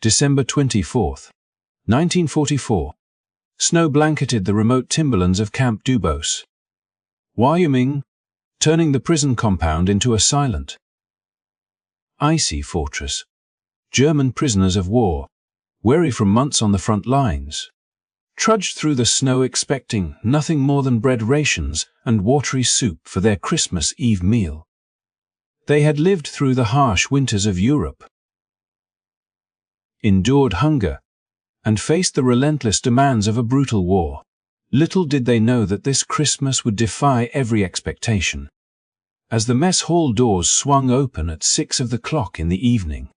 December 24, 1944. Snow blanketed the remote timberlands of Camp Dubose, Wyoming, turning the prison compound into a silent, icy fortress. German prisoners of war, weary from months on the front lines, trudged through the snow expecting nothing more than bread rations and watery soup for their Christmas Eve meal. They had lived through the harsh winters of Europe, endured hunger, and faced the relentless demands of a brutal war. Little did they know that this Christmas would defy every expectation. As the mess hall doors swung open at 6 o'clock in the evening,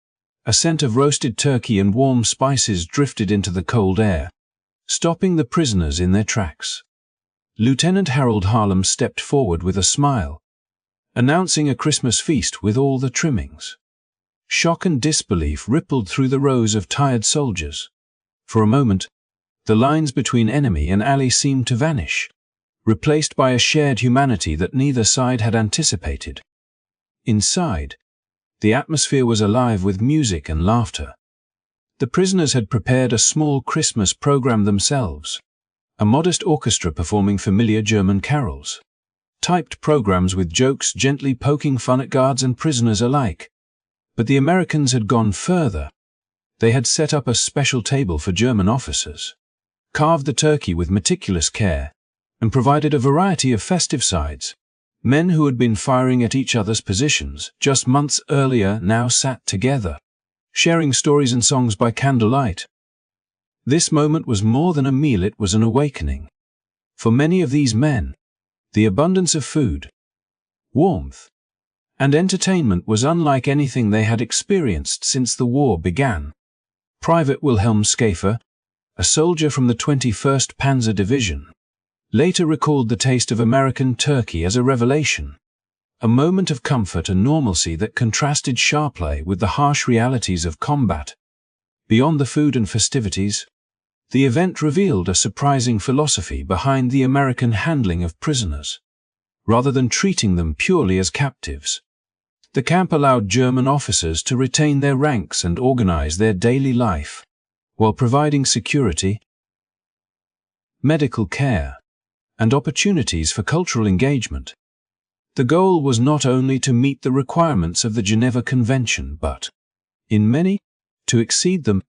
a scent of roasted turkey and warm spices drifted into the cold air, stopping the prisoners in their tracks. Lieutenant Harold Harlem stepped forward with a smile, announcing a Christmas feast with all the trimmings. Shock and disbelief rippled through the rows of tired soldiers. For a moment, the lines between enemy and ally seemed to vanish, replaced by a shared humanity that neither side had anticipated. Inside, the atmosphere was alive with music and laughter. The prisoners had prepared a small Christmas program themselves, a modest orchestra performing familiar German carols, typed programs with jokes gently poking fun at guards and prisoners alike. But the Americans had gone further. They had set up a special table for German officers, carved the turkey with meticulous care, and provided a variety of festive sides. Men who had been firing at each other's positions just months earlier now sat together, sharing stories and songs by candlelight. This moment was more than a meal, it was an awakening. For many of these men, the abundance of food, warmth, and entertainment was unlike anything they had experienced since the war began. Private Wilhelm Schaefer, a soldier from the 21st Panzer Division, later recalled the taste of American turkey as a revelation, a moment of comfort and normalcy that contrasted sharply with the harsh realities of combat. Beyond the food and festivities, the event revealed a surprising philosophy behind the American handling of prisoners. Rather than treating them purely as captives, the camp allowed German officers to retain their ranks and organize their daily life, while providing security, medical care, and opportunities for cultural engagement. The goal was not only to meet the requirements of the Geneva Convention but, in many, to exceed them.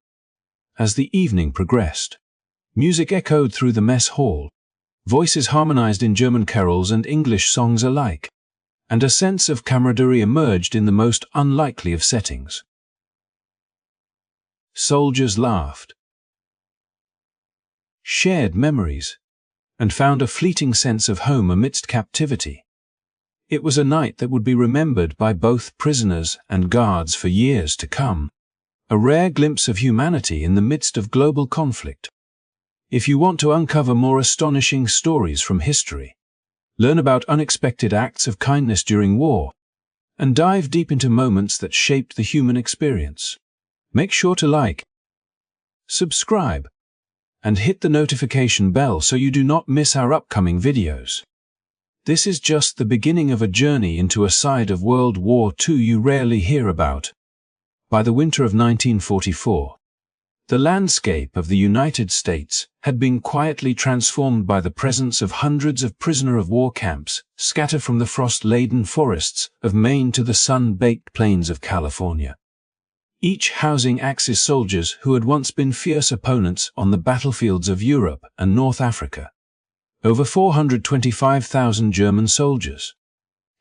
As the evening progressed, music echoed through the mess hall, voices harmonized in German carols and English songs alike, and a sense of camaraderie emerged in the most unlikely of settings. Soldiers laughed, shared memories, and found a fleeting sense of home amidst captivity. It was a night that would be remembered by both prisoners and guards for years to come, a rare glimpse of humanity in the midst of global conflict. If you want to uncover more astonishing stories from history, learn about unexpected acts of kindness during war, and dive deep into moments that shaped the human experience, make sure to like, subscribe, and hit the notification bell so you do not miss our upcoming videos. This is just the beginning of a journey into a side of World War II you rarely hear about. By the winter of 1944, the landscape of the United States had been quietly transformed by the presence of hundreds of prisoner-of-war camps scattered from the frost-laden forests of Maine to the sun-baked plains of California, each housing Axis soldiers who had once been fierce opponents on the battlefields of Europe and North Africa. Over 425,000 German soldiers,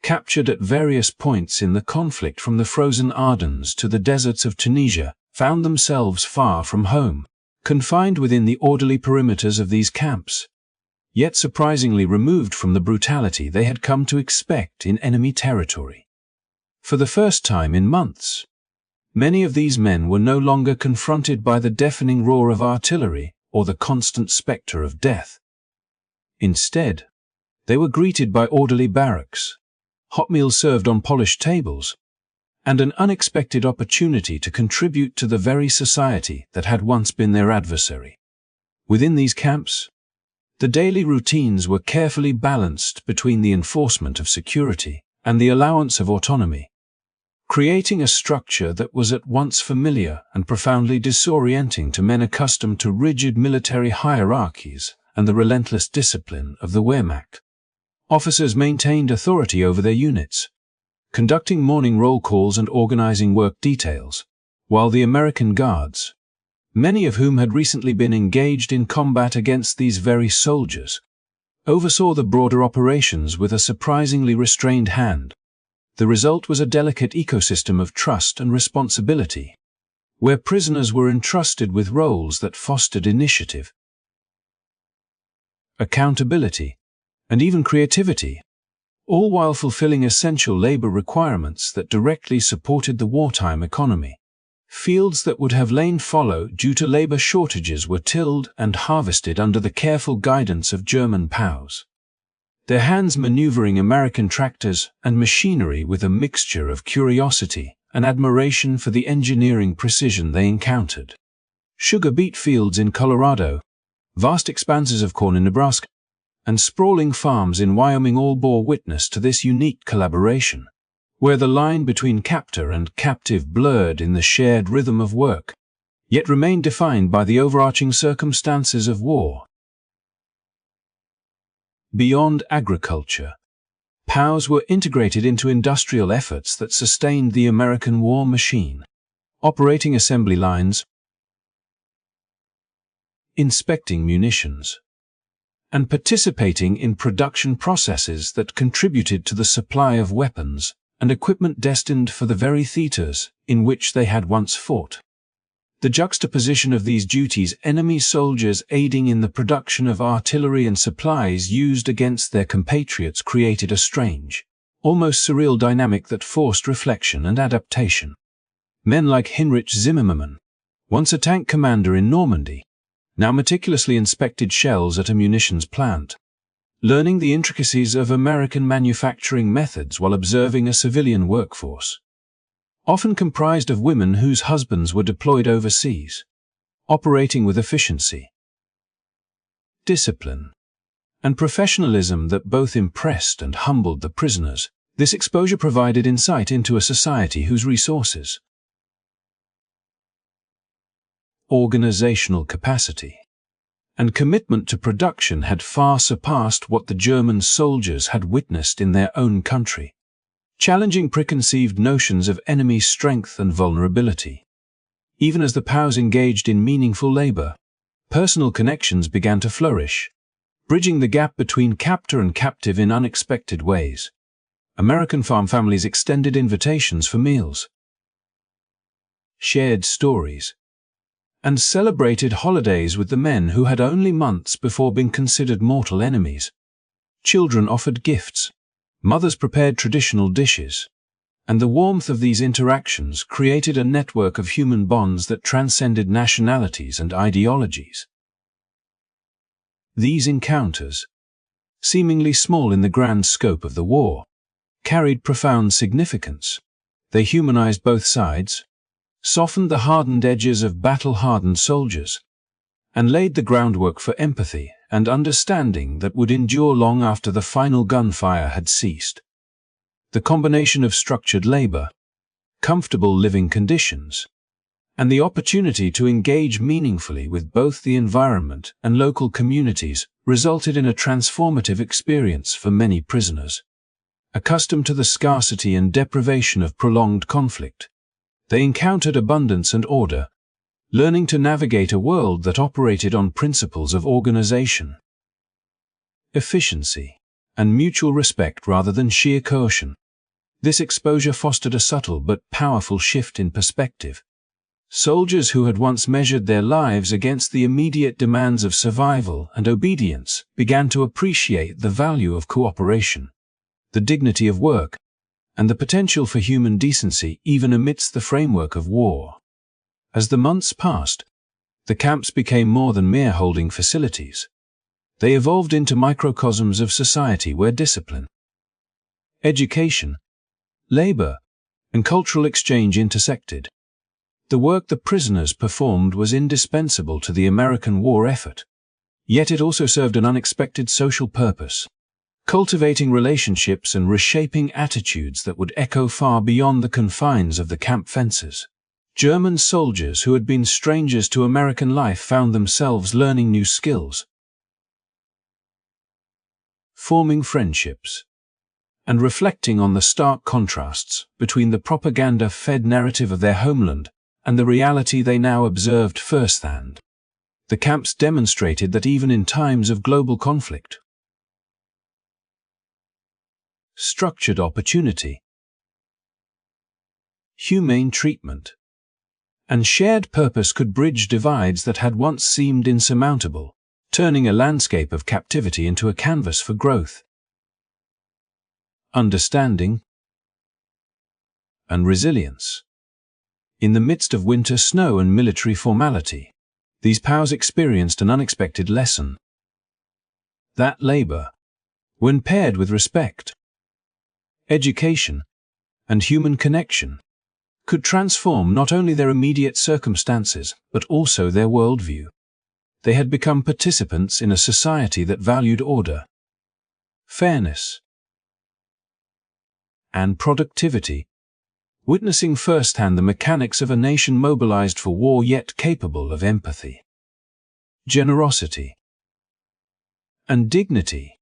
captured at various points in the conflict from the frozen Ardennes to the deserts of Tunisia, found themselves far from home, confined within the orderly perimeters of these camps, yet surprisingly removed from the brutality they had come to expect in enemy territory. For the first time in months, many of these men were no longer confronted by the deafening roar of artillery or the constant specter of death. Instead, they were greeted by orderly barracks, hot meals served on polished tables, and an unexpected opportunity to contribute to the very society that had once been their adversary. Within these camps, the daily routines were carefully balanced between the enforcement of security and the allowance of autonomy. creating a structure that was at once familiar and profoundly disorienting to men accustomed to rigid military hierarchies and the relentless discipline of the Wehrmacht. Officers maintained authority over their units, conducting morning roll calls and organizing work details, while the American Guards, many of whom had recently been engaged in combat against these very soldiers, oversaw the broader operations with a surprisingly restrained hand. The result was a delicate ecosystem of trust and responsibility, where prisoners were entrusted with roles that fostered initiative, accountability, and even creativity, all while fulfilling essential labor requirements that directly supported the wartime economy. Fields that would have lain fallow due to labor shortages were tilled and harvested under the careful guidance of German POWs, their hands maneuvering American tractors and machinery with a mixture of curiosity and admiration for the engineering precision they encountered. Sugar beet fields in Colorado, vast expanses of corn in Nebraska, and sprawling farms in Wyoming all bore witness to this unique collaboration, where the line between captor and captive blurred in the shared rhythm of work, yet remained defined by the overarching circumstances of war. Beyond agriculture, POWs were integrated into industrial efforts that sustained the American war machine, operating assembly lines, inspecting munitions, and participating in production processes that contributed to the supply of weapons and equipment destined for the very theaters in which they had once fought. The juxtaposition of these duties, enemy soldiers aiding in the production of artillery and supplies used against their compatriots, created a strange, almost surreal dynamic that forced reflection and adaptation. Men like Heinrich Zimmermann, once a tank commander in Normandy, now meticulously inspected shells at a munitions plant, learning the intricacies of American manufacturing methods while observing a civilian workforce, often comprised of women whose husbands were deployed overseas, operating with efficiency, discipline, and professionalism that both impressed and humbled the prisoners. This exposure provided insight into a society whose resources, organizational capacity, and commitment to production had far surpassed what the German soldiers had witnessed in their own country, challenging preconceived notions of enemy strength and vulnerability. Even as the POWs engaged in meaningful labor, personal connections began to flourish, bridging the gap between captor and captive in unexpected ways. American farm families extended invitations for meals, shared stories, and celebrated holidays with the men who had only months before been considered mortal enemies. Children offered gifts, mothers prepared traditional dishes, and the warmth of these interactions created a network of human bonds that transcended nationalities and ideologies. These encounters, seemingly small in the grand scope of the war, carried profound significance. They humanized both sides, softened the hardened edges of battle-hardened soldiers, and laid the groundwork for empathy and understanding that would endure long after the final gunfire had ceased. The combination of structured labor, comfortable living conditions, and the opportunity to engage meaningfully with both the environment and local communities resulted in a transformative experience for many prisoners. Accustomed to the scarcity and deprivation of prolonged conflict, they encountered abundance and order, learning to navigate a world that operated on principles of organization, efficiency, and mutual respect rather than sheer coercion. This exposure fostered a subtle but powerful shift in perspective. Soldiers who had once measured their lives against the immediate demands of survival and obedience began to appreciate the value of cooperation, the dignity of work, and the potential for human decency even amidst the framework of war. As the months passed, the camps became more than mere holding facilities. They evolved into microcosms of society where discipline, education, labor, and cultural exchange intersected. The work the prisoners performed was indispensable to the American war effort, yet it also served an unexpected social purpose. cultivating relationships and reshaping attitudes that would echo far beyond the confines of the camp fences. German soldiers who had been strangers to American life found themselves learning new skills, forming friendships, and reflecting on the stark contrasts between the propaganda-fed narrative of their homeland and the reality they now observed firsthand. The camps demonstrated that even in times of global conflict, structured opportunity, humane treatment, and shared purpose could bridge divides that had once seemed insurmountable, turning a landscape of captivity into a canvas for growth, understanding, and resilience. In the midst of winter snow and military formality, these POWs experienced an unexpected lesson. That labor, when paired with respect, education, and human connection, could transform not only their immediate circumstances, but also their worldview. They had become participants in a society that valued order, fairness, and productivity, witnessing firsthand the mechanics of a nation mobilized for war yet capable of empathy, generosity, and dignity.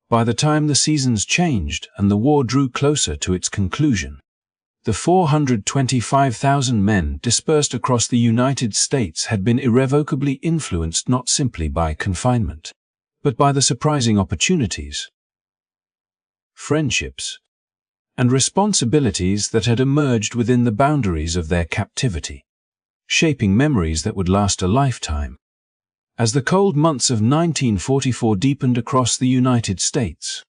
By the time the seasons changed and the war drew closer to its conclusion, the 425,000 men dispersed across the United States had been irrevocably influenced not simply by confinement, but by the surprising opportunities, friendships, and responsibilities that had emerged within the boundaries of their captivity, shaping memories that would last a lifetime. As the cold months of 1944 deepened across the United States,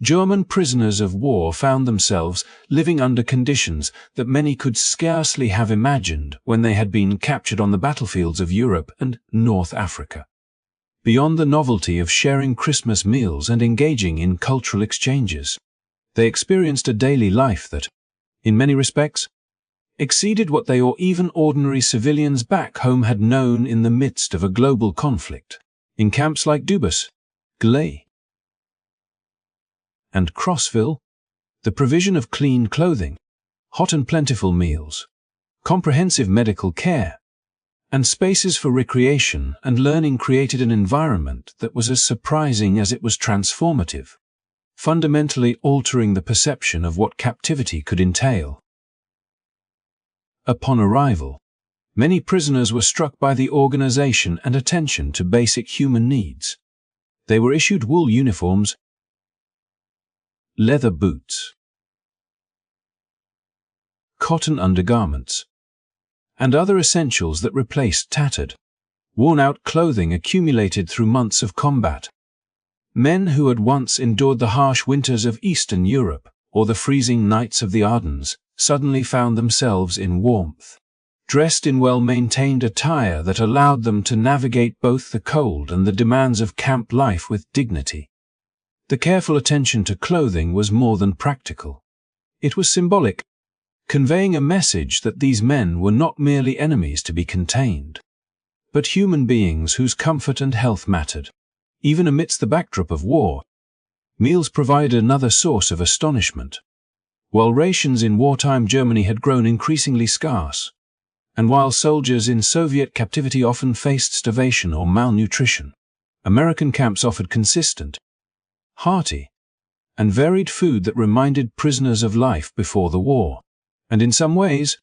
German prisoners of war found themselves living under conditions that many could scarcely have imagined when they had been captured on the battlefields of Europe and North Africa. Beyond the novelty of sharing Christmas meals and engaging in cultural exchanges, they experienced a daily life that, in many respects, exceeded what they or even ordinary civilians back home had known in the midst of a global conflict. In camps like wwiihistory and Crossville, the provision of clean clothing, hot and plentiful meals, comprehensive medical care, and spaces for recreation and learning created an environment that was as surprising as it was transformative, fundamentally altering the perception of what captivity could entail. Upon arrival, many prisoners were struck by the organization and attention to basic human needs. They were issued wool uniforms, leather boots, cotton undergarments, and other essentials that replaced tattered, worn-out clothing accumulated through months of combat. Men who had once endured the harsh winters of Eastern Europe or the freezing nights of the Ardennes suddenly found themselves in warmth, dressed in well-maintained attire that allowed them to navigate both the cold and the demands of camp life with dignity. The careful attention to clothing was more than practical. It was symbolic, conveying a message that these men were not merely enemies to be contained, but human beings whose comfort and health mattered. Even amidst the backdrop of war, meals provided another source of astonishment. While rations in wartime Germany had grown increasingly scarce, and while soldiers in Soviet captivity often faced starvation or malnutrition, American camps offered consistent, hearty, and varied food that reminded prisoners of life before the war, and in some ways,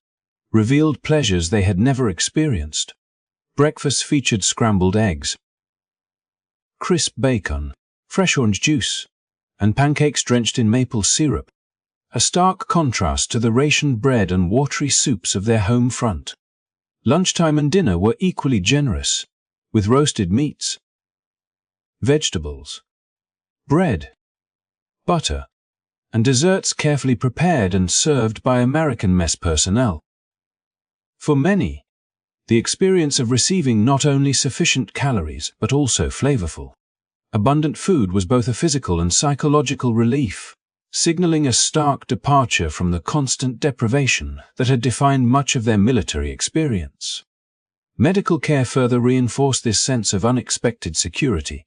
revealed pleasures they had never experienced. Breakfasts featured scrambled eggs, crisp bacon, fresh orange juice, and pancakes drenched in maple syrup, a stark contrast to the rationed bread and watery soups of their home front. Lunchtime and dinner were equally generous, with roasted meats, vegetables, bread, butter, and desserts carefully prepared and served by American mess personnel. For many, the experience of receiving not only sufficient calories but also flavorful, abundant food was both a physical and psychological relief, signaling a stark departure from the constant deprivation that had defined much of their military experience. Medical care further reinforced this sense of unexpected security.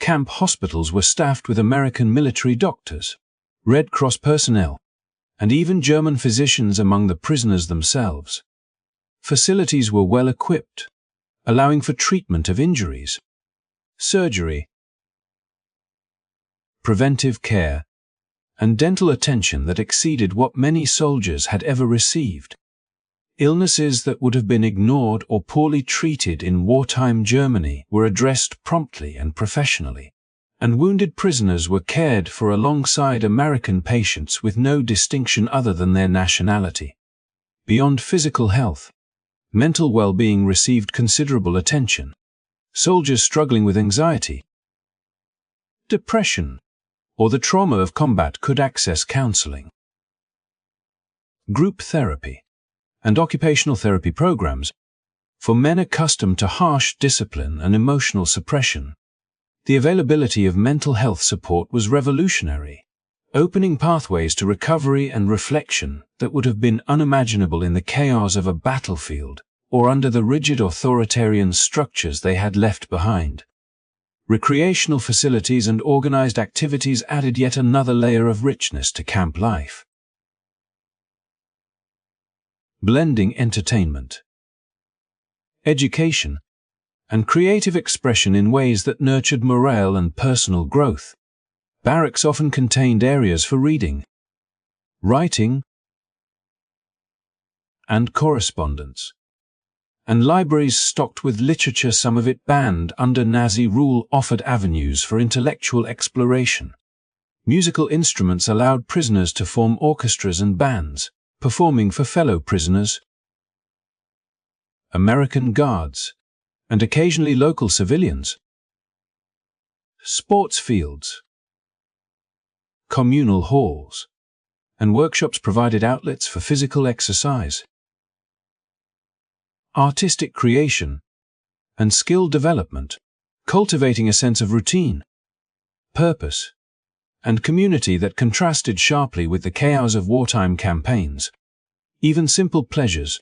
Camp hospitals were staffed with American military doctors, Red Cross personnel, and even German physicians among the prisoners themselves. Facilities were well equipped, allowing for treatment of injuries, surgery, preventive care, and dental attention that exceeded what many soldiers had ever received. Illnesses that would have been ignored or poorly treated in wartime Germany were addressed promptly and professionally, and wounded prisoners were cared for alongside American patients with no distinction other than their nationality. Beyond physical health, mental well-being received considerable attention. Soldiers struggling with anxiety, depression, or the trauma of combat could access counseling. Group therapy and occupational therapy programs for men accustomed to harsh discipline and emotional suppression. The availability of mental health support was revolutionary, opening pathways to recovery and reflection that would have been unimaginable in the chaos of a battlefield or under the rigid authoritarian structures they had left behind. Recreational facilities and organized activities added yet another layer of richness to camp life. Blending entertainment, education, and creative expression in ways that nurtured morale and personal growth. Barracks often contained areas for reading, writing, and correspondence, and libraries stocked with literature, some of it banned under Nazi rule, offered avenues for intellectual exploration. Musical instruments allowed prisoners to form orchestras and bands, performing for fellow prisoners, American guards, and occasionally local civilians. Sports fields, communal halls, and workshops provided outlets for physical exercise, artistic creation, and skill development, cultivating a sense of routine, purpose, and community that contrasted sharply with the chaos of wartime campaigns. Even simple pleasures,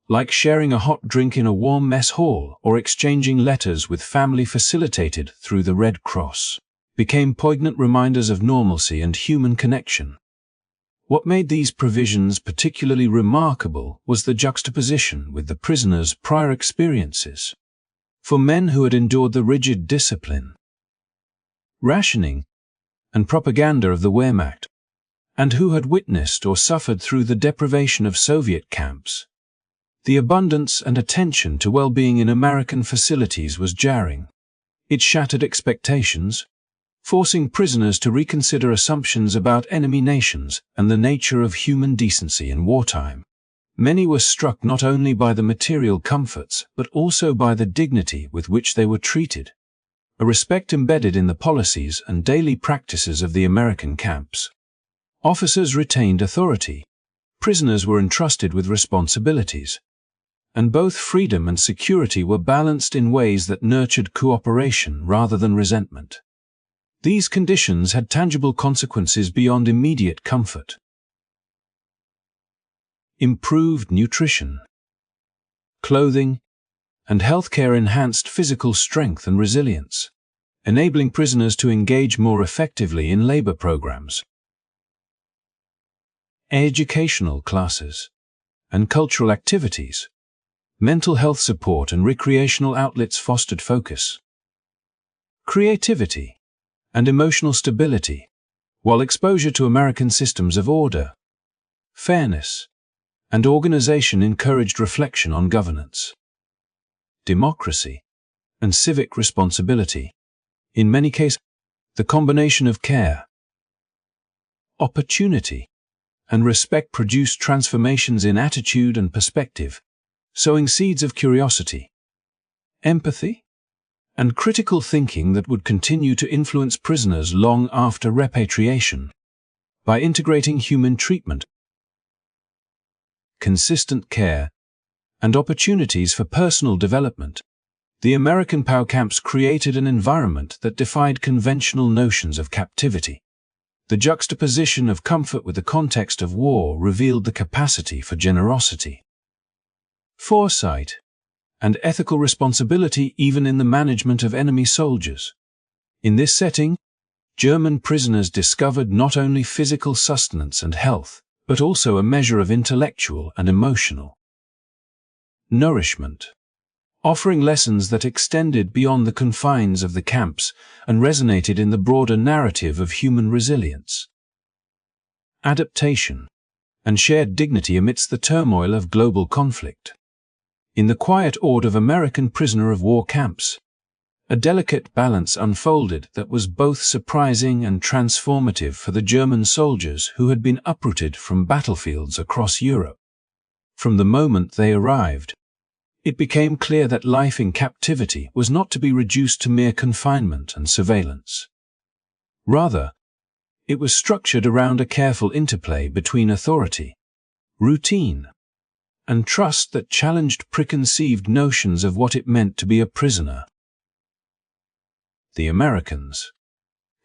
like sharing a hot drink in a warm mess hall or exchanging letters with family facilitated through the Red Cross, became poignant reminders of normalcy and human connection. What made these provisions particularly remarkable was the juxtaposition with the prisoners' prior experiences. For men who had endured the rigid discipline, rationing, and propaganda of the Wehrmacht, and who had witnessed or suffered through the deprivation of Soviet camps, the abundance and attention to well-being in American facilities was jarring. It shattered expectations, forcing prisoners to reconsider assumptions about enemy nations and the nature of human decency in wartime. Many were struck not only by the material comforts but also by the dignity with which they were treated, a respect embedded in the policies and daily practices of the American camps. Officers retained authority, prisoners were entrusted with responsibilities, and both freedom and security were balanced in ways that nurtured cooperation rather than resentment. These conditions had tangible consequences beyond immediate comfort. Improved nutrition, clothing, and healthcare enhanced physical strength and resilience, enabling prisoners to engage more effectively in labor programs. Educational classes and cultural activities, mental health support and recreational outlets fostered focus, creativity, and emotional stability, while exposure to American systems of order, fairness, and organization encouraged reflection on governance, democracy, and civic responsibility. In many cases, the combination of care, opportunity, and respect produced transformations in attitude and perspective, sowing seeds of curiosity, empathy, and critical thinking that would continue to influence prisoners long after repatriation. By integrating human treatment, consistent care, and opportunities for personal development, the American POW camps created an environment that defied conventional notions of captivity. The juxtaposition of comfort with the context of war revealed the capacity for generosity, foresight, and ethical responsibility even in the management of enemy soldiers. In this setting, German prisoners discovered not only physical sustenance and health, but also a measure of intellectual and emotional nourishment, offering lessons that extended beyond the confines of the camps and resonated in the broader narrative of human resilience, adaptation, and shared dignity amidst the turmoil of global conflict. In the quiet order of American prisoner of war camps, a delicate balance unfolded that was both surprising and transformative for the German soldiers who had been uprooted from battlefields across Europe. From the moment they arrived, it became clear that life in captivity was not to be reduced to mere confinement and surveillance. Rather, it was structured around a careful interplay between authority, routine, and trust that challenged preconceived notions of what it meant to be a prisoner. The Americans,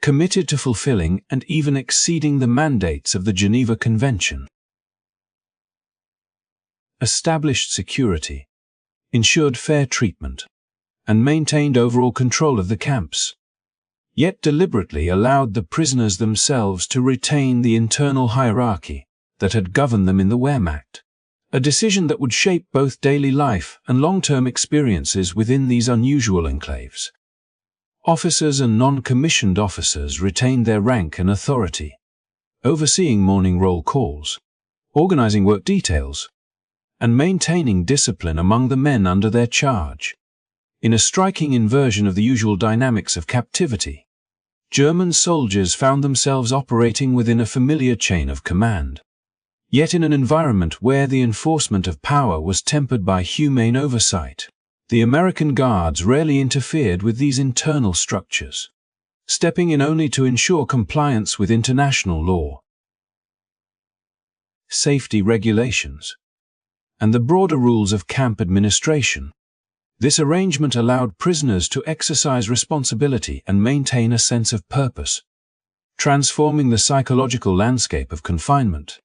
committed to fulfilling and even exceeding the mandates of the Geneva Convention, established security, ensured fair treatment, and maintained overall control of the camps, yet deliberately allowed the prisoners themselves to retain the internal hierarchy that had governed them in the Wehrmacht, a decision that would shape both daily life and long-term experiences within these unusual enclaves. Officers and non-commissioned officers retained their rank and authority, overseeing morning roll calls, organizing work details, and maintaining discipline among the men under their charge. In a striking inversion of the usual dynamics of captivity, German soldiers found themselves operating within a familiar chain of command, yet in an environment where the enforcement of power was tempered by humane oversight. The American guards rarely interfered with these internal structures, stepping in only to ensure compliance with international law, safety regulations, and the broader rules of camp administration. This arrangement allowed prisoners to exercise responsibility and maintain a sense of purpose, transforming the psychological landscape of confinement.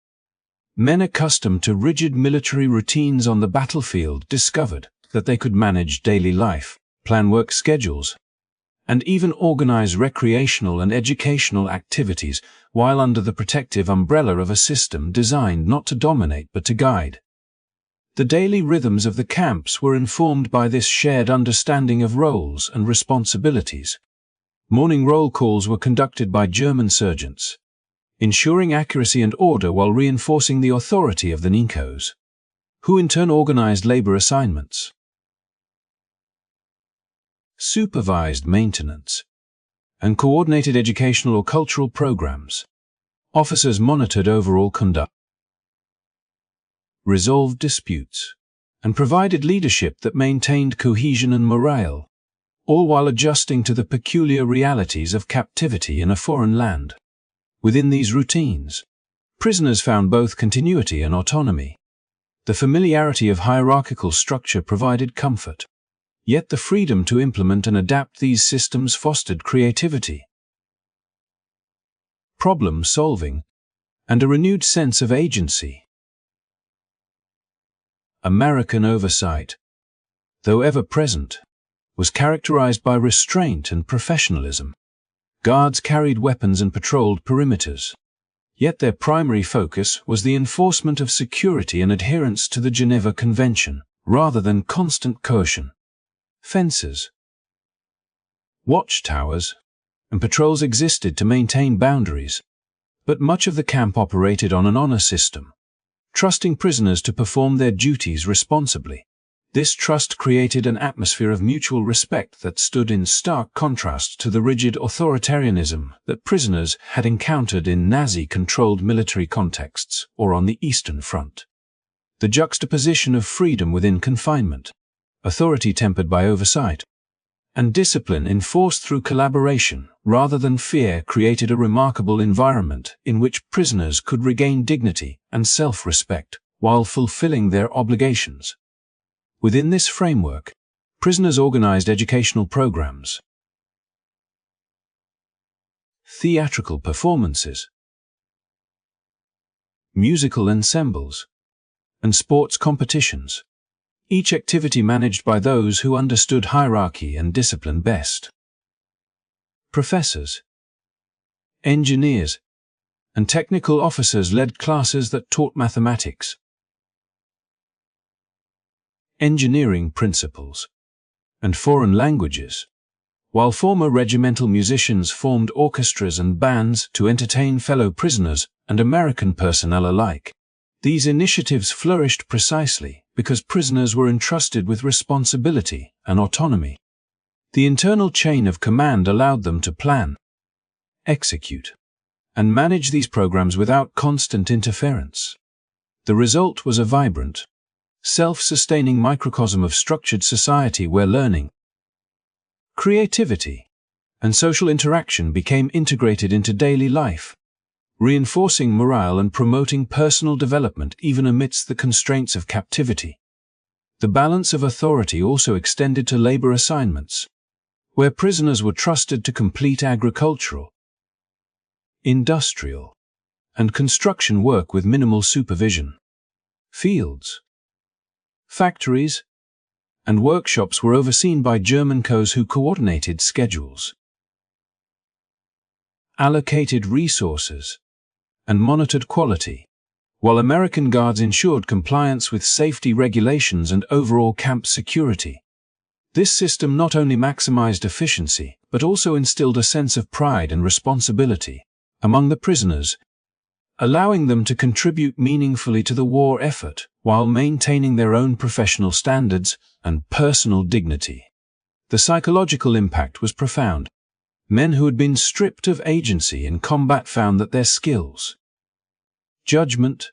Men accustomed to rigid military routines on the battlefield discovered that they could manage daily life, plan work schedules, and even organize recreational and educational activities while under the protective umbrella of a system designed not to dominate but to guide. The daily rhythms of the camps were informed by this shared understanding of roles and responsibilities. Morning roll calls were conducted by German sergeants, ensuring accuracy and order while reinforcing the authority of the Nikos, who in turn organized labor assignments, supervised maintenance, and coordinated educational or cultural programs. Officers monitored overall conduct, resolved disputes, and provided leadership that maintained cohesion and morale, all while adjusting to the peculiar realities of captivity in a foreign land. Within these routines, prisoners found both continuity and autonomy. The familiarity of hierarchical structure provided comfort, yet the freedom to implement and adapt these systems fostered creativity, problem-solving, and a renewed sense of agency. American oversight, though ever present, was characterized by restraint and professionalism. Guards carried weapons and patrolled perimeters, yet their primary focus was the enforcement of security and adherence to the Geneva Convention, rather than constant coercion. Fences, watchtowers, and patrols existed to maintain boundaries, but much of the camp operated on an honor system, trusting prisoners to perform their duties responsibly. This trust created an atmosphere of mutual respect that stood in stark contrast to the rigid authoritarianism that prisoners had encountered in Nazi-controlled military contexts or on the Eastern Front. The juxtaposition of freedom within confinement, authority tempered by oversight, and discipline enforced through collaboration rather than fear created a remarkable environment in which prisoners could regain dignity and self-respect while fulfilling their obligations. Within this framework, prisoners organized educational programs, theatrical performances, musical ensembles, and sports competitions, each activity managed by those who understood hierarchy and discipline best. Professors, engineers, and technical officers led classes that taught mathematics, engineering principles, and foreign languages, while former regimental musicians formed orchestras and bands to entertain fellow prisoners and American personnel alike. These initiatives flourished precisely because prisoners were entrusted with responsibility and autonomy. The internal chain of command allowed them to plan, execute, and manage these programs without constant interference. The result was a vibrant, self-sustaining microcosm of structured society where learning, creativity, and social interaction became integrated into daily life, reinforcing morale and promoting personal development even amidst the constraints of captivity. The balance of authority also extended to labor assignments, where prisoners were trusted to complete agricultural, industrial, and construction work with minimal supervision. Fields, factories, and workshops were overseen by German POWs who coordinated schedules, allocated resources, and monitored quality, while American guards ensured compliance with safety regulations and overall camp security. This system not only maximized efficiency, but also instilled a sense of pride and responsibility among the prisoners, allowing them to contribute meaningfully to the war effort while maintaining their own professional standards and personal dignity. The psychological impact was profound. Men who had been stripped of agency in combat found that their skills, judgment,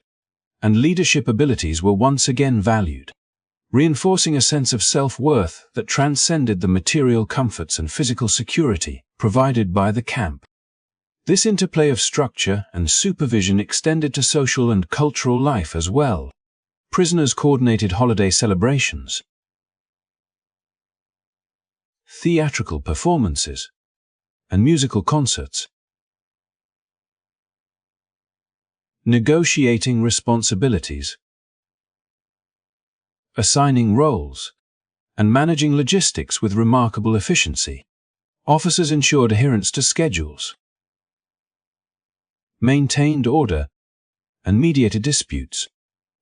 and leadership abilities were once again valued, reinforcing a sense of self-worth that transcended the material comforts and physical security provided by the camp. This interplay of structure and supervision extended to social and cultural life as well. Prisoners coordinated holiday celebrations, theatrical performances, and musical concerts, negotiating responsibilities, assigning roles, and managing logistics with remarkable efficiency. Officers ensured adherence to schedules, maintained order, and mediated disputes,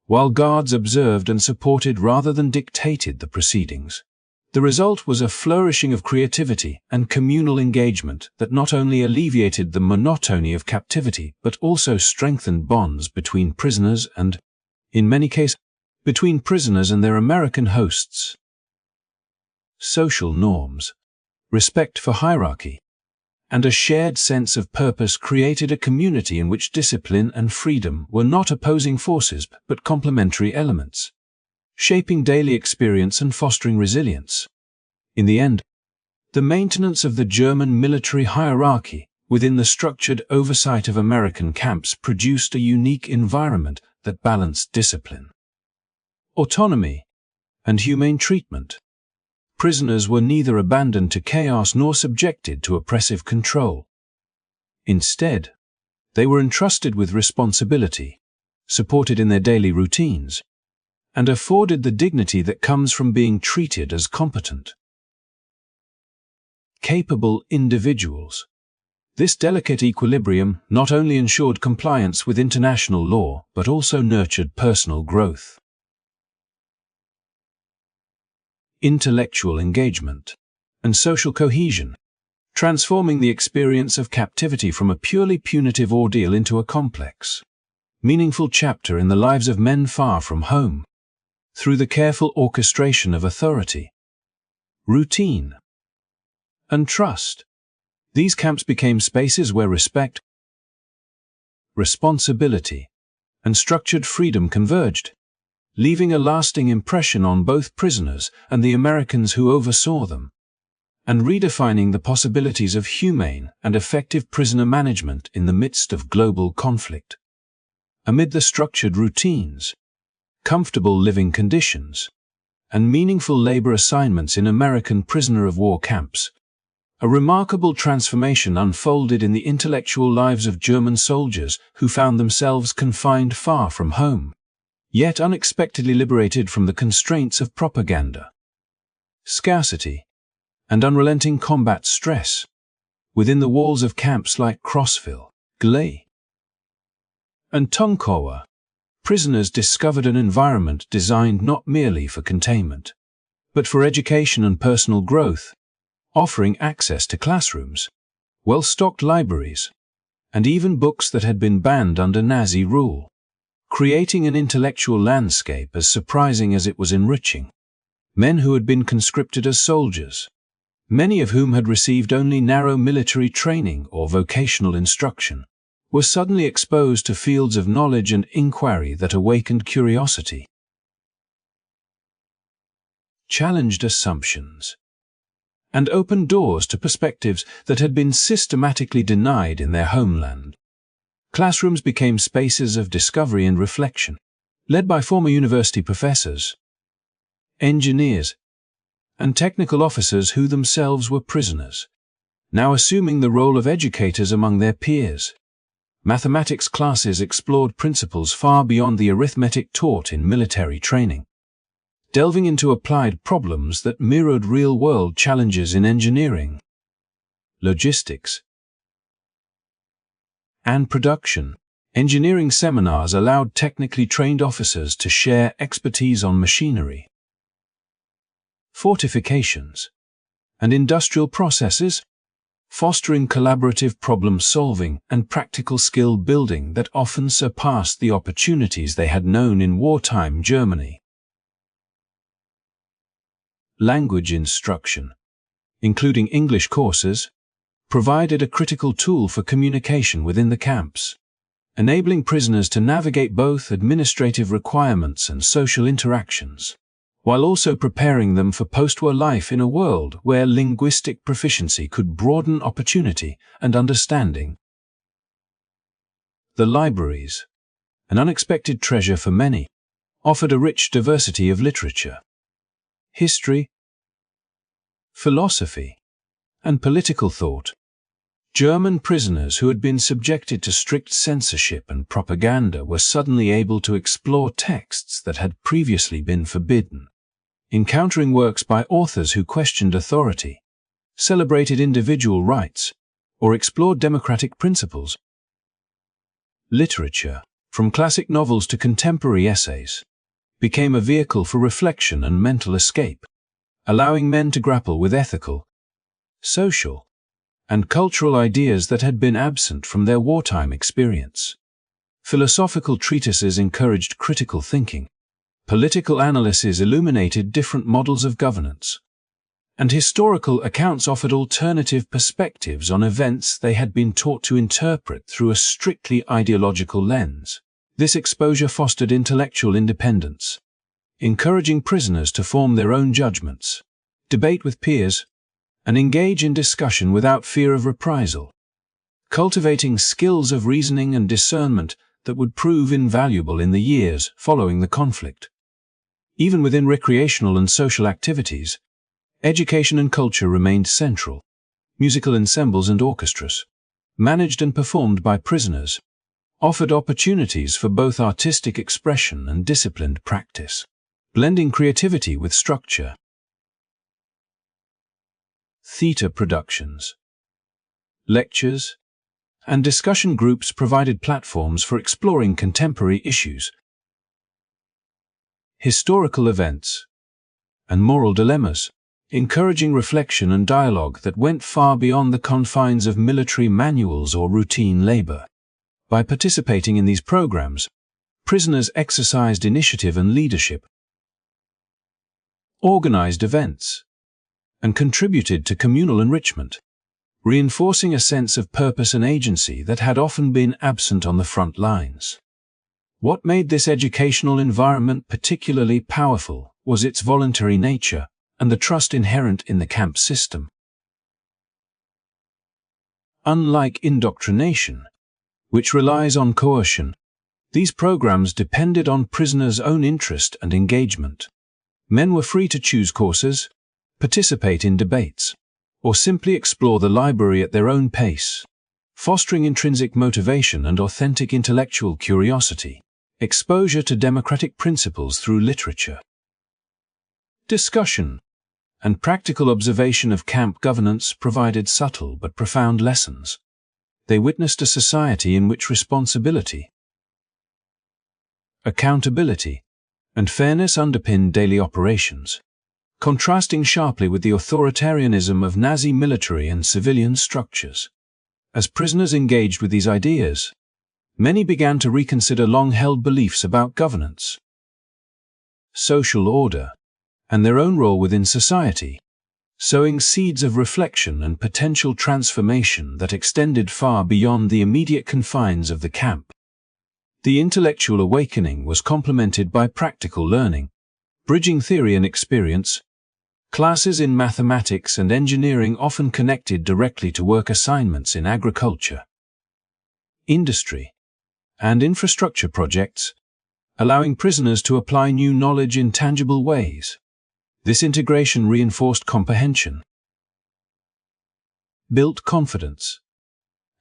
while guards observed and supported rather than dictated the proceedings. The result was a flourishing of creativity and communal engagement that not only alleviated the monotony of captivity but also strengthened bonds between prisoners and, in many cases, between prisoners and their American hosts. Social norms, respect for hierarchy, and a shared sense of purpose created a community in which discipline and freedom were not opposing forces but complementary elements, shaping daily experience and fostering resilience. In the end, the maintenance of the German military hierarchy within the structured oversight of American camps produced a unique environment that balanced discipline, autonomy, and humane treatment. Prisoners were neither abandoned to chaos nor subjected to oppressive control. Instead, they were entrusted with responsibility, supported in their daily routines, and afforded the dignity that comes from being treated as competent, capable individuals. This delicate equilibrium not only ensured compliance with international law but also nurtured personal growth, intellectual engagement, and social cohesion, transforming the experience of captivity from a purely punitive ordeal into a complex, meaningful chapter in the lives of men far from home. Through the careful orchestration of authority, routine, and trust, these camps became spaces where respect, responsibility, and structured freedom converged, leaving a lasting impression on both prisoners and the Americans who oversaw them, and redefining the possibilities of humane and effective prisoner management in the midst of global conflict. Amid the structured routines, comfortable living conditions, and meaningful labor assignments in American prisoner-of-war camps, a remarkable transformation unfolded in the intellectual lives of German soldiers who found themselves confined far from home, yet unexpectedly liberated from the constraints of propaganda, scarcity, and unrelenting combat stress. within the walls of camps like Crossville, Gley, and Tonkawa, prisoners discovered an environment designed not merely for containment, but for education and personal growth, offering access to classrooms, well-stocked libraries, and even books that had been banned under Nazi rule, creating an intellectual landscape as surprising as it was enriching. Men who had been conscripted as soldiers, many of whom had received only narrow military training or vocational instruction, were suddenly exposed to fields of knowledge and inquiry that awakened curiosity, challenged assumptions, and opened doors to perspectives that had been systematically denied in their homeland. Classrooms became spaces of discovery and reflection, led by former university professors, engineers, and technical officers who themselves were prisoners, now assuming the role of educators among their peers. Mathematics classes explored principles far beyond the arithmetic taught in military training, delving into applied problems that mirrored real-world challenges in engineering, logistics, and production. Engineering seminars allowed technically trained officers to share expertise on machinery, fortifications, and industrial processes, fostering collaborative problem-solving and practical skill building that often surpassed the opportunities they had known in wartime Germany. Language instruction, including English courses, provided a critical tool for communication within the camps, enabling prisoners to navigate both administrative requirements and social interactions, while also preparing them for post-war life in a world where linguistic proficiency could broaden opportunity and understanding. The libraries, an unexpected treasure for many, offered a rich diversity of literature, history, philosophy, and political thought. German prisoners who had been subjected to strict censorship and propaganda were suddenly able to explore texts that had previously been forbidden, encountering works by authors who questioned authority, celebrated individual rights, or explored democratic principles. Literature, from classic novels to contemporary essays, became a vehicle for reflection and mental escape, allowing men to grapple with ethical, social, and cultural ideas that had been absent from their wartime experience. Philosophical treatises encouraged critical thinking, political analysis illuminated different models of governance, and historical accounts offered alternative perspectives on events they had been taught to interpret through a strictly ideological lens. This exposure fostered intellectual independence, encouraging prisoners to form their own judgments, debate with peers, and engage in discussion without fear of reprisal, cultivating skills of reasoning and discernment that would prove invaluable in the years following the conflict. Even within recreational and social activities, education and culture remained central. Musical ensembles and orchestras, managed and performed by prisoners, offered opportunities for both artistic expression and disciplined practice, blending creativity with structure. Theatre productions, lectures, and discussion groups provided platforms for exploring contemporary issues, historical events, and moral dilemmas, encouraging reflection and dialogue that went far beyond the confines of military manuals or routine labor. By participating in these programs, prisoners exercised initiative and leadership, organized events, and contributed to communal enrichment, reinforcing a sense of purpose and agency that had often been absent on the front lines. What made this educational environment particularly powerful was its voluntary nature and the trust inherent in the camp system. Unlike indoctrination, which relies on coercion, these programs depended on prisoners' own interest and engagement. Men were free to choose courses, participate in debates, or simply explore the library at their own pace, fostering intrinsic motivation and authentic intellectual curiosity. Exposure to democratic principles through literature, discussion, and practical observation of camp governance provided subtle but profound lessons. They witnessed a society in which responsibility, accountability, and fairness underpinned daily operations, contrasting sharply with the authoritarianism of Nazi military and civilian structures. As prisoners engaged with these ideas, many began to reconsider long-held beliefs about governance, social order, and their own role within society, sowing seeds of reflection and potential transformation that extended far beyond the immediate confines of the camp. The intellectual awakening was complemented by practical learning, bridging theory and experience. Classes in mathematics and engineering often connected directly to work assignments in agriculture, industry, and infrastructure projects, allowing prisoners to apply new knowledge in tangible ways. This integration reinforced comprehension, built confidence,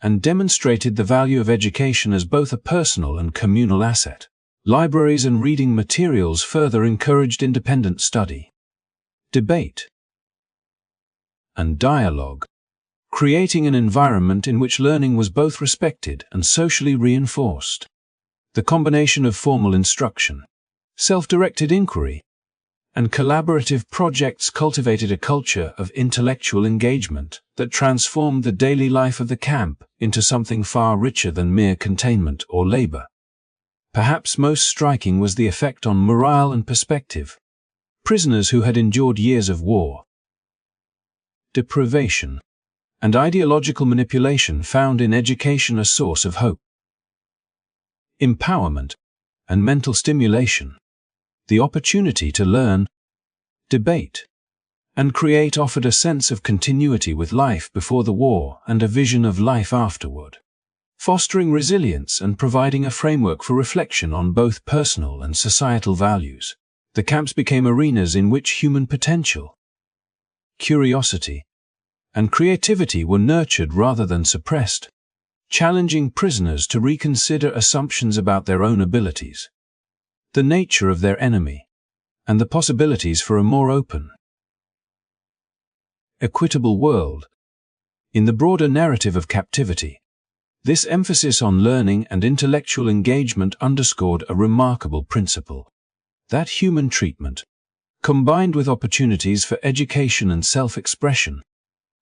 and demonstrated the value of education as both a personal and communal asset. Libraries and reading materials further encouraged independent study, debate, and dialogue, creating an environment in which learning was both respected and socially reinforced. The combination of formal instruction, self-directed inquiry, and collaborative projects cultivated a culture of intellectual engagement that transformed the daily life of the camp into something far richer than mere containment or labor. Perhaps most striking was the effect on morale and perspective. Prisoners who had endured years of war, deprivation, and ideological manipulation found in education a source of hope, empowerment, and mental stimulation. The opportunity to learn, debate, and create offered a sense of continuity with life before the war and a vision of life afterward, fostering resilience and providing a framework for reflection on both personal and societal values. The camps became arenas in which human potential, curiosity, and creativity were nurtured rather than suppressed, challenging prisoners to reconsider assumptions about their own abilities, the nature of their enemy, and the possibilities for a more open, equitable world. In the broader narrative of captivity, this emphasis on learning and intellectual engagement underscored a remarkable principle: that human treatment, combined with opportunities for education and self-expression,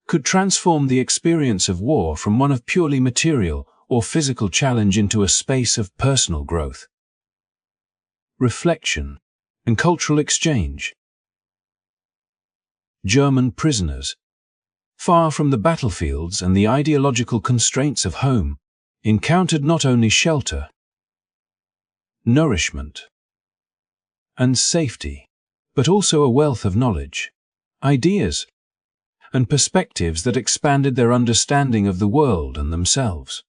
could transform the experience of war from one of purely material or physical challenge into a space of personal growth, reflection, and cultural exchange. German prisoners, far from the battlefields and the ideological constraints of home, encountered not only shelter, nourishment, and safety, but also a wealth of knowledge, ideas, and perspectives that expanded their understanding of the world and themselves.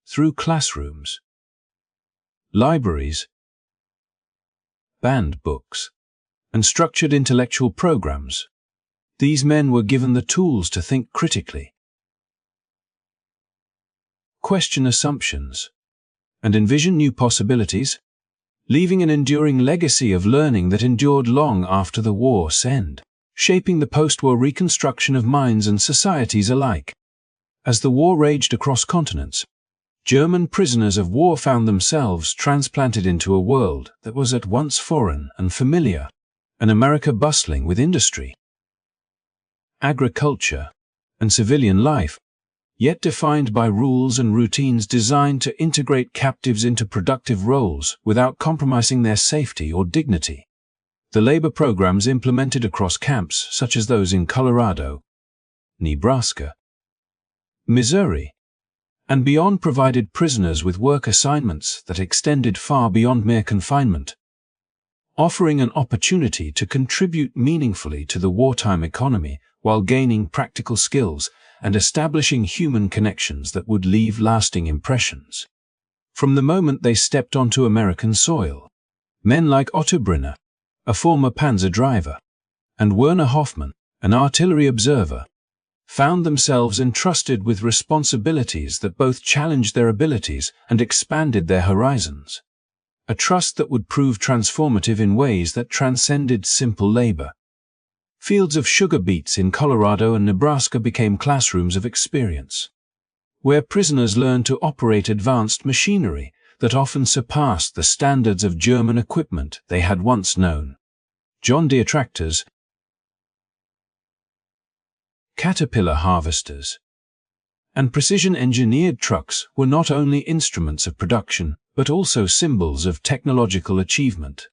Through classrooms, libraries, banned books, and structured intellectual programs, these men were given the tools to think critically, question assumptions, and envision new possibilities, leaving an enduring legacy of learning that endured long after the war's end, shaping the post-war reconstruction of minds and societies alike. As the war raged across continents, German prisoners of war found themselves transplanted into a world that was at once foreign and familiar, an America bustling with industry, agriculture, and civilian life, yet defined by rules and routines designed to integrate captives into productive roles without compromising their safety or dignity. The labor programs implemented across camps, such as those in Colorado, Nebraska, Missouri, and beyond, provided prisoners with work assignments that extended far beyond mere confinement, offering an opportunity to contribute meaningfully to the wartime economy while gaining practical skills and establishing human connections that would leave lasting impressions. From the moment they stepped onto American soil, men like Otto Brinner, a former Panzer driver, and Werner Hoffmann, an artillery observer, found themselves entrusted with responsibilities that both challenged their abilities and expanded their horizons. a trust that would prove transformative in ways that transcended simple labor. Fields of sugar beets in Colorado and Nebraska became classrooms of experience, where prisoners learned to operate advanced machinery that often surpassed the standards of German equipment they had once known. John Deere tractors, Caterpillar harvesters, and precision-engineered trucks were not only instruments of production, but also symbols of technological achievement,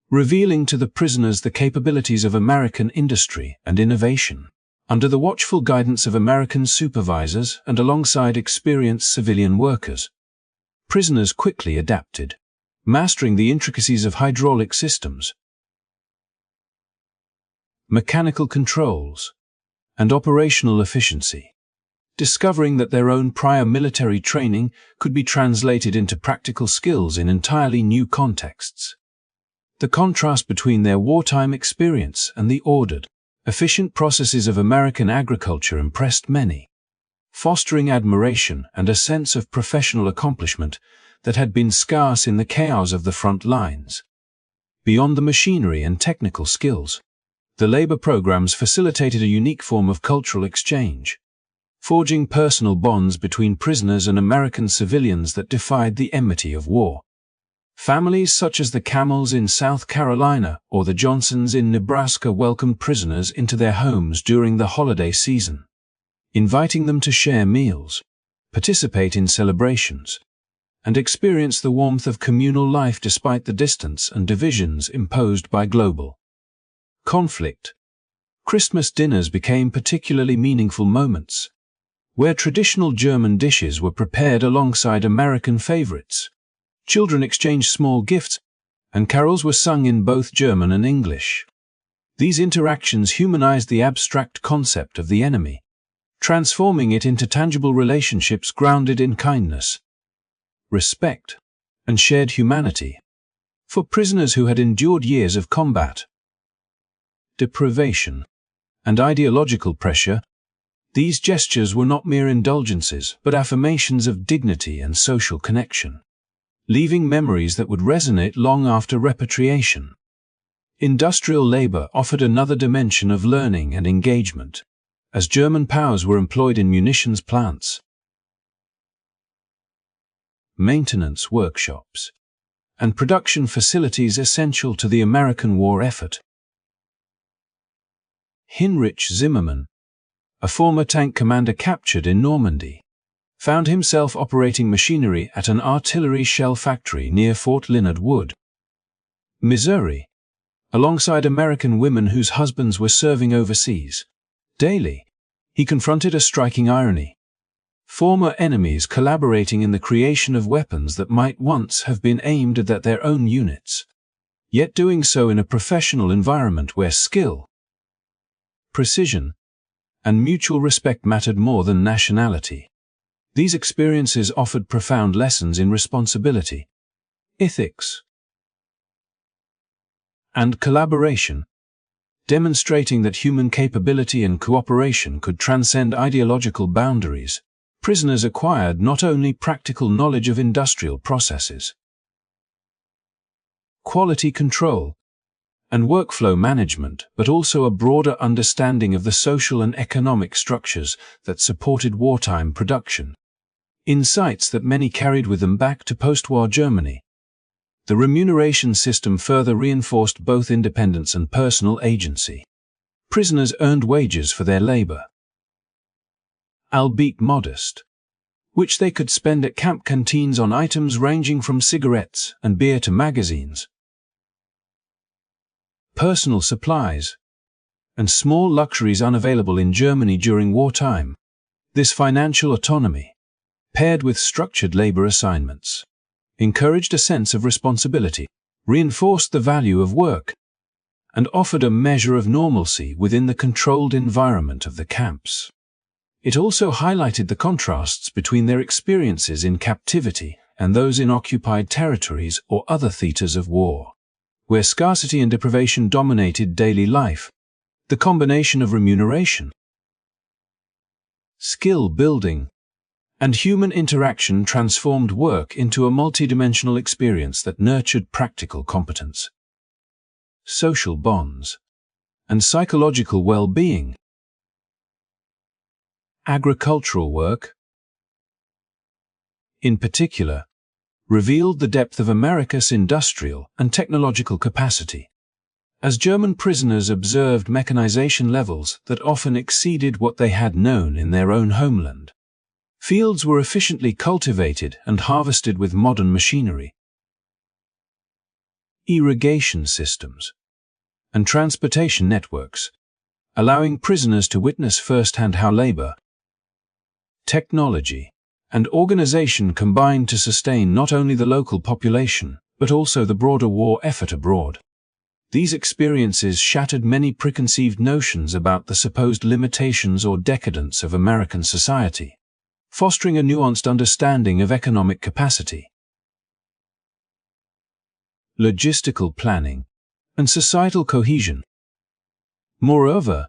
revealing to the prisoners the capabilities of American industry and innovation. Under the watchful guidance of American supervisors and alongside experienced civilian workers, prisoners quickly adapted, mastering the intricacies of hydraulic systems, mechanical controls, and operational efficiency, discovering that their own prior military training could be translated into practical skills in entirely new contexts. The contrast between their wartime experience and the ordered, efficient processes of American agriculture impressed many, fostering admiration and a sense of professional accomplishment that had been scarce in the chaos of the front lines. Beyond the machinery and technical skills, the labor programs facilitated a unique form of cultural exchange, forging personal bonds between prisoners and American civilians that defied the enmity of war. Families such as the Camels in South Carolina or the Johnsons in Nebraska welcomed prisoners into their homes during the holiday season, inviting them to share meals, participate in celebrations, and experience the warmth of communal life despite the distance and divisions imposed by global conflict. Christmas dinners became particularly meaningful moments, where traditional German dishes were prepared alongside American favorites. Children exchanged small gifts, and carols were sung in both German and English. These interactions humanized the abstract concept of the enemy, transforming it into tangible relationships grounded in kindness, respect, and shared humanity. For prisoners who had endured years of combat, deprivation, and ideological pressure, these gestures were not mere indulgences but affirmations of dignity and social connection, leaving memories that would resonate long after repatriation. Industrial labor offered another dimension of learning and engagement, as German POWs were employed in munitions plants, maintenance workshops, and production facilities essential to the American war effort. Heinrich Zimmermann, a former tank commander captured in Normandy, found himself operating machinery at an artillery shell factory near Fort Leonard Wood, Missouri, alongside American women whose husbands were serving overseas. Daily, he confronted a striking irony: former enemies collaborating in the creation of weapons that might once have been aimed at their own units, yet doing so in a professional environment where skill, precision, and mutual respect mattered more than nationality. These experiences offered profound lessons in responsibility, ethics, and collaboration, demonstrating that human capability and cooperation could transcend ideological boundaries. Prisoners acquired not only practical knowledge of industrial processes, quality control, and workflow management, but also a broader understanding of the social and economic structures that supported wartime production, insights that many carried with them back to post-war Germany. The remuneration system further reinforced both independence and personal agency. Prisoners earned wages for their labor, albeit modest, which they could spend at camp canteens on items ranging from cigarettes and beer to magazines, personal supplies, and small luxuries unavailable in Germany during wartime. This financial autonomy, paired with structured labor assignments, encouraged a sense of responsibility, reinforced the value of work, and offered a measure of normalcy within the controlled environment of the camps. It also highlighted the contrasts between their experiences in captivity and those in occupied territories or other theaters of war, where scarcity and deprivation dominated daily life. The combination of remuneration, skill building, and human interaction transformed work into a multidimensional experience that nurtured practical competence, social bonds, and psychological well-being. Agricultural work, in particular, revealed the depth of America's industrial and technological capacity, as German prisoners observed mechanization levels that often exceeded what they had known in their own homeland. Fields were efficiently cultivated and harvested with modern machinery. Irrigation systems and transportation networks, allowing prisoners to witness firsthand how labor, technology, and organization combined to sustain not only the local population, but also the broader war effort abroad. These experiences shattered many preconceived notions about the supposed limitations or decadence of American society, fostering a nuanced understanding of economic capacity, logistical planning, and societal cohesion. Moreover,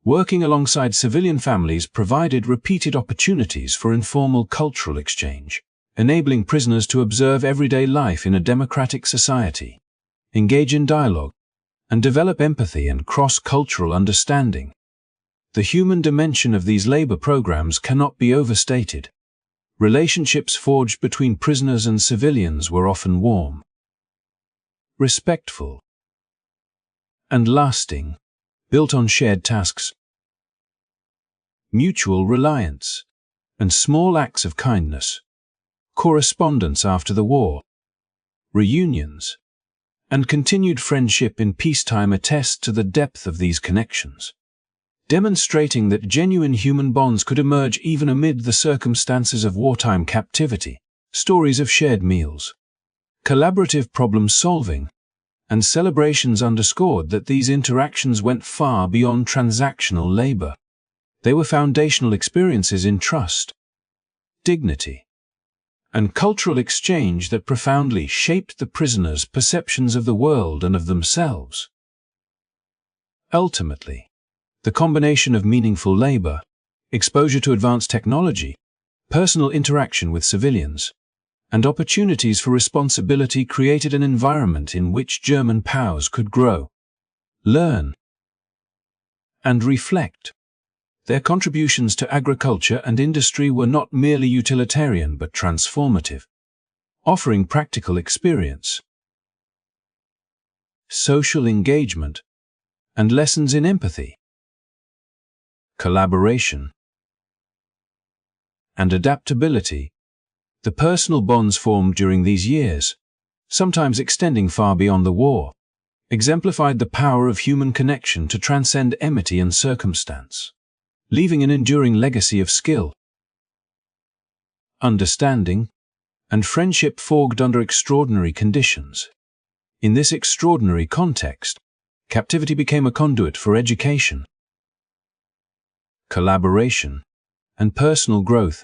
working alongside civilian families provided repeated opportunities for informal cultural exchange, enabling prisoners to observe everyday life in a democratic society, engage in dialogue, and develop empathy and cross-cultural understanding. The human dimension of these labor programs cannot be overstated. Relationships forged between prisoners and civilians were often warm, respectful, and lasting, built on shared tasks, mutual reliance, and small acts of kindness. Correspondence after the war, reunions, and continued friendship in peacetime attest to the depth of these connections, demonstrating that genuine human bonds could emerge even amid the circumstances of wartime captivity. Stories of shared meals, collaborative problem-solving, and celebrations underscored that these interactions went far beyond transactional labor. They were foundational experiences in trust, dignity, and cultural exchange that profoundly shaped the prisoners' perceptions of the world and of themselves. Ultimately, the combination of meaningful labor, exposure to advanced technology, personal interaction with civilians, and opportunities for responsibility created an environment in which German POWs could grow, learn, and reflect. Their contributions to agriculture and industry were not merely utilitarian but transformative, offering practical experience, social engagement, and lessons in empathy, collaboration, and adaptability. The personal bonds formed during these years, sometimes extending far beyond the war, exemplified the power of human connection to transcend enmity and circumstance, leaving an enduring legacy of skill, understanding, and friendship forged under extraordinary conditions. In this extraordinary context, captivity became a conduit for education, collaboration, and personal growth,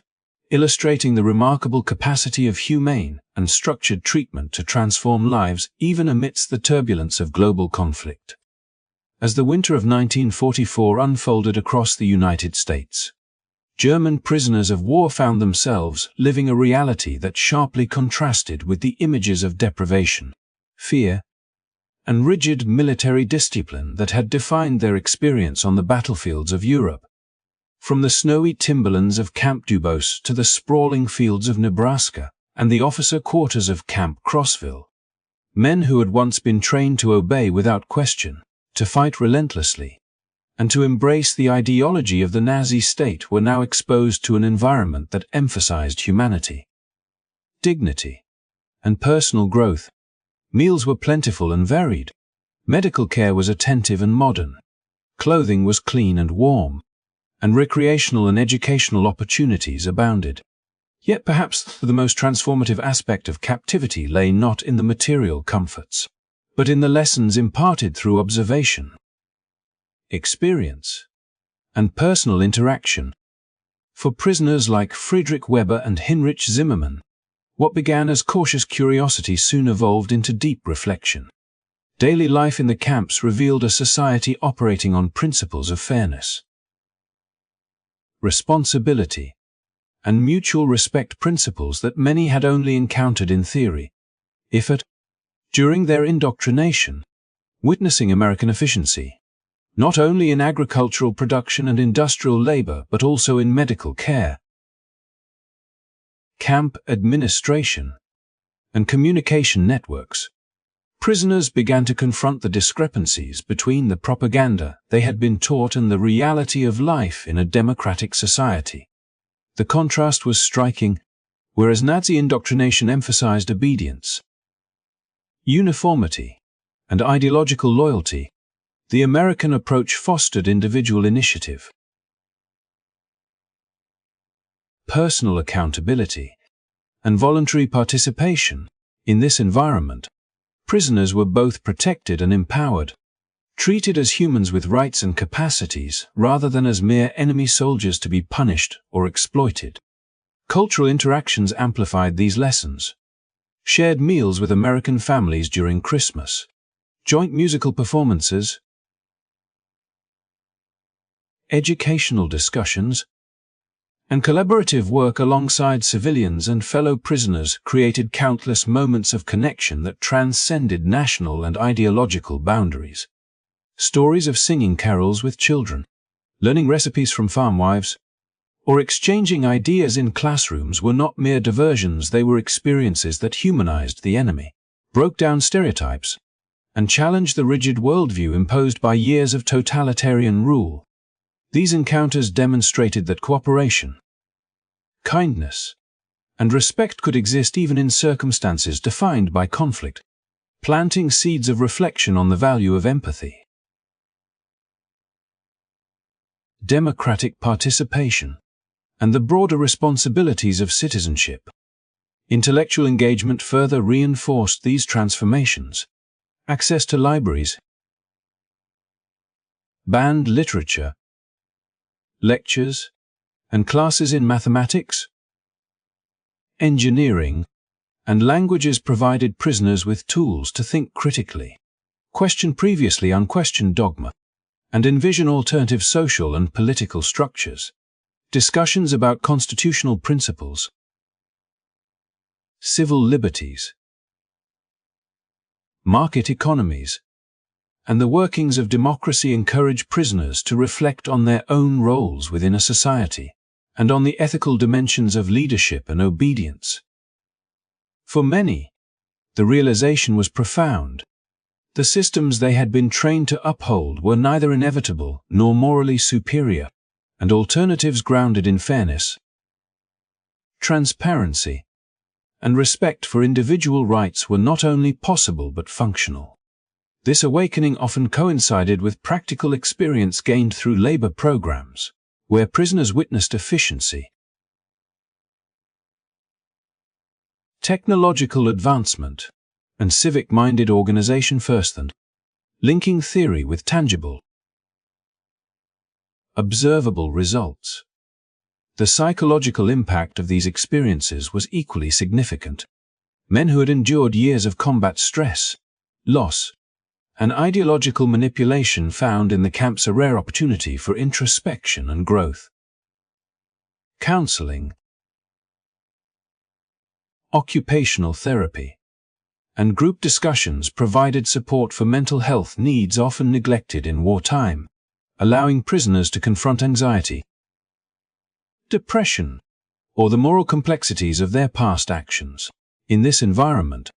illustrating the remarkable capacity of humane and structured treatment to transform lives even amidst the turbulence of global conflict. As the winter of 1944 unfolded across the United States, German prisoners of war found themselves living a reality that sharply contrasted with the images of deprivation, fear, and rigid military discipline that had defined their experience on the battlefields of Europe. From the snowy timberlands of Camp Dubose to the sprawling fields of Nebraska and the officer quarters of Camp Crossville, men who had once been trained to obey without question, to fight relentlessly, and to embrace the ideology of the Nazi state were now exposed to an environment that emphasized humanity, dignity, and personal growth. Meals were plentiful and varied. Medical care was attentive and modern. Clothing was clean and warm, and recreational and educational opportunities abounded. Yet perhaps the most transformative aspect of captivity lay not in the material comforts, but in the lessons imparted through observation, experience, and personal interaction. For prisoners like Friedrich Weber and Heinrich Zimmermann, what began as cautious curiosity soon evolved into deep reflection. Daily life in the camps revealed a society operating on principles of fairness, responsibility, and mutual respect principles that many had only encountered in theory, if at, during their indoctrination, witnessing American efficiency, not only in agricultural production and industrial labor but also in medical care, camp administration, and communication networks. Prisoners began to confront the discrepancies between the propaganda they had been taught and the reality of life in a democratic society. The contrast was striking. Whereas Nazi indoctrination emphasized obedience, uniformity, and ideological loyalty, the American approach fostered individual initiative, personal accountability, and voluntary participation. In this environment, prisoners were both protected and empowered, treated as humans with rights and capacities rather than as mere enemy soldiers to be punished or exploited. Cultural interactions amplified these lessons. Shared meals with American families during Christmas, joint musical performances, educational discussions, and collaborative work alongside civilians and fellow prisoners created countless moments of connection that transcended national and ideological boundaries. Stories of singing carols with children, learning recipes from farm wives, or exchanging ideas in classrooms were not mere diversions. They were experiences that humanized the enemy, broke down stereotypes, and challenged the rigid worldview imposed by years of totalitarian rule. These encounters demonstrated that cooperation, kindness, and respect could exist even in circumstances defined by conflict, planting seeds of reflection on the value of empathy. Democratic participation, and the broader responsibilities of citizenship. Intellectual engagement further reinforced these transformations. Access to libraries, banned literature, lectures, and classes in mathematics, engineering, and languages provided prisoners with tools to think critically, question previously unquestioned dogma, and envision alternative social and political structures. Discussions about constitutional principles, civil liberties, market economies, and the workings of democracy encourage prisoners to reflect on their own roles within a society, and on the ethical dimensions of leadership and obedience. For many, the realization was profound. The systems they had been trained to uphold were neither inevitable nor morally superior, and alternatives grounded in fairness, transparency, and respect for individual rights were not only possible but functional. This awakening often coincided with practical experience gained through labor programs, where prisoners witnessed efficiency, technological advancement, and civic-minded organization firsthand, linking theory with tangible, observable results. The psychological impact of these experiences was equally significant. Men who had endured years of combat stress, loss, and ideological manipulation found in the camps a rare opportunity for introspection and growth. Counseling, occupational therapy, and group discussions provided support for mental health needs often neglected in wartime, allowing prisoners to confront anxiety, depression, or the moral complexities of their past actions. In this environment,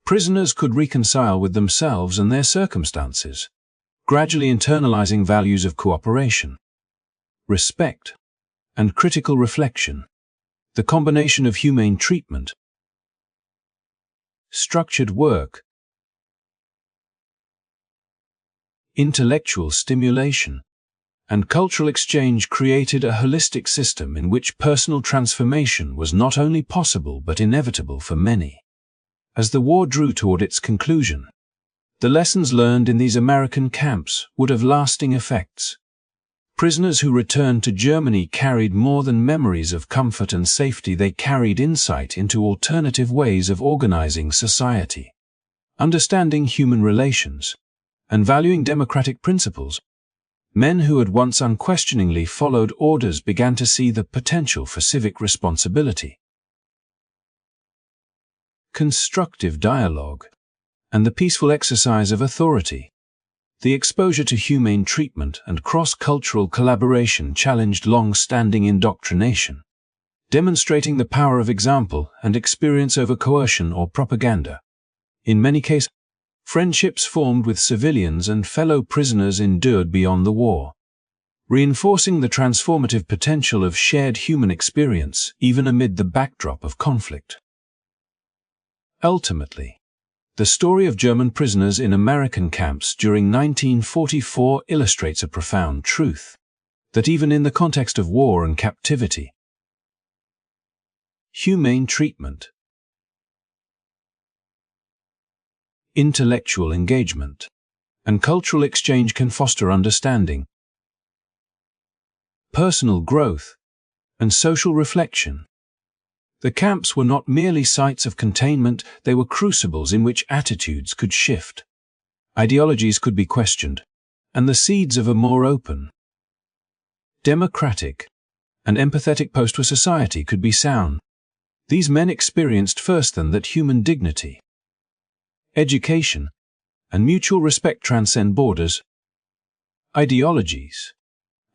prisoners could reconcile with themselves and their circumstances, gradually internalizing values of cooperation, respect, and critical reflection. The combination of humane treatment, structured work, intellectual stimulation, and cultural exchange created a holistic system in which personal transformation was not only possible but inevitable for many. As the war drew toward its conclusion, the lessons learned in these American camps would have lasting effects. Prisoners who returned to Germany carried more than memories of comfort and safety. They carried insight into alternative ways of organizing society, understanding human relations, and valuing democratic principles. Men who had once unquestioningly followed orders began to see the potential for civic responsibility, constructive dialogue, and the peaceful exercise of authority. The exposure to humane treatment and cross-cultural collaboration challenged long-standing indoctrination, demonstrating the power of example and experience over coercion or propaganda. In many cases, friendships formed with civilians and fellow prisoners endured beyond the war, reinforcing the transformative potential of shared human experience even amid the backdrop of conflict. Ultimately, the story of German prisoners in American camps during 1944 illustrates a profound truth, that even in the context of war and captivity, humane treatment, intellectual engagement, and cultural exchange can foster understanding, personal growth, and social reflection. The camps were not merely sites of containment, they were crucibles in which attitudes could shift, ideologies could be questioned, and the seeds of a more open, democratic, and empathetic post-war society could be sown. These men experienced firsthand that human dignity, education, and mutual respect transcend borders, ideologies,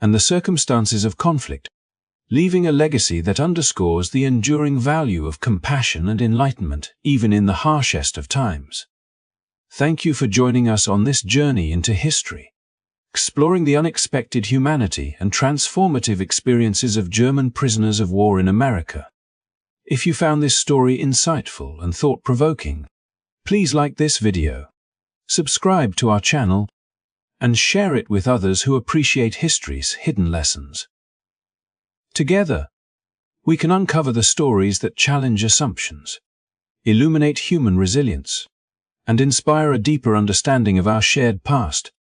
and the circumstances of conflict, leaving a legacy that underscores the enduring value of compassion and enlightenment, even in the harshest of times. Thank you for joining us on this journey into history, exploring the unexpected humanity and transformative experiences of German prisoners of war in America. If you found this story insightful and thought-provoking, please like this video, subscribe to our channel, and share it with others who appreciate history's hidden lessons. Together, we can uncover the stories that challenge assumptions, illuminate human resilience, and inspire a deeper understanding of our shared past.